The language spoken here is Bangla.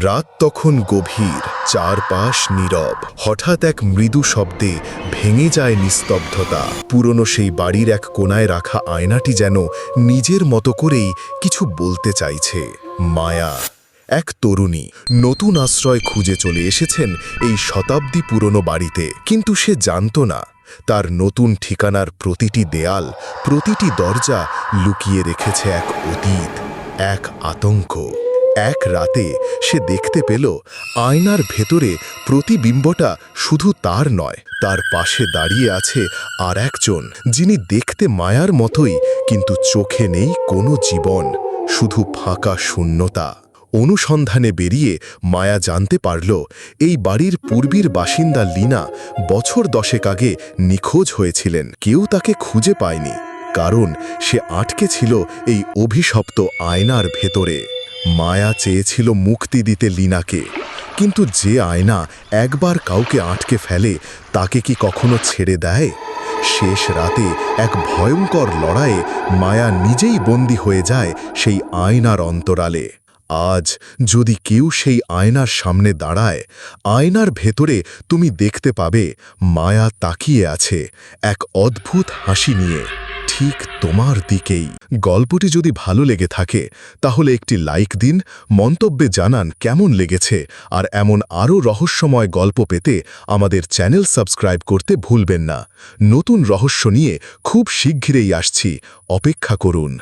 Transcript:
রাত তখন গভীর, চারপাশ নীরব। হঠাৎ এক মৃদু শব্দে ভেঙে যায় নিস্তব্ধতা। পুরনো সেই বাড়ির এক কোণায় রাখা আয়নাটি যেন নিজের মতো করেই কিছু বলতে চাইছে। মায়া, এক তরুণী, নতুন আশ্রয় খুঁজে চলে এসেছেন এই শতাব্দী পুরনো বাড়িতে। কিন্তু সে জানত না, তার নতুন ঠিকানার প্রতিটি দেয়াল, প্রতিটি দরজা লুকিয়ে রেখেছে এক অতীত, এক আতঙ্ক। এক রাতে সে দেখতে পেল আয়নার ভেতরে প্রতিবিম্বটা শুধু তার নয়, তার পাশে দাঁড়িয়ে আছে আর একজন, যিনি দেখতে মায়ার মতোই, কিন্তু চোখে নেই কোনো জীবন, শুধু ফাঁকা শূন্যতা। অনুসন্ধানে বেরিয়ে মায়া জানতে পারল এই বাড়ির পূর্বীর বাসিন্দা লীনা বছর 10 আগে নিখোঁজ হয়েছিলেন। কেউ তাকে খুঁজে পায়নি, কারণ সে আটকে ছিল এই অভিশপ্ত আয়নার ভেতরে। মায়া চেয়েছিল মুক্তি দিতে লীনাকে, কিন্তু যে আয়না একবার কাউকে আটকে ফেলে তাকে কি কখনো ছেড়ে দেয়? শেষ রাতে এক ভয়ঙ্কর লড়াইয়ে মায়া নিজেই বন্দী হয়ে যায় সেই আয়নার অন্তরালে। আজ যদি কেউ সেই আয়নার সামনে দাঁড়ায়, আয়নার ভেতরে তুমি দেখতে পাবে মায়া তাকিয়ে আছে এক অদ্ভুত হাসি নিয়ে, ঠিক তোমার দিকেই। গল্পটি যদি ভালো লেগে থাকে তাহলে একটি লাইক দিন, মন্তব্যে জানান কেমন লেগেছে, আর এমন আরও রহস্যময় গল্প পেতে আমাদের চ্যানেল সাবস্ক্রাইব করতে ভুলবেন না। নতুন রহস্য নিয়ে খুব শীঘ্রই আসছি, অপেক্ষা করুন।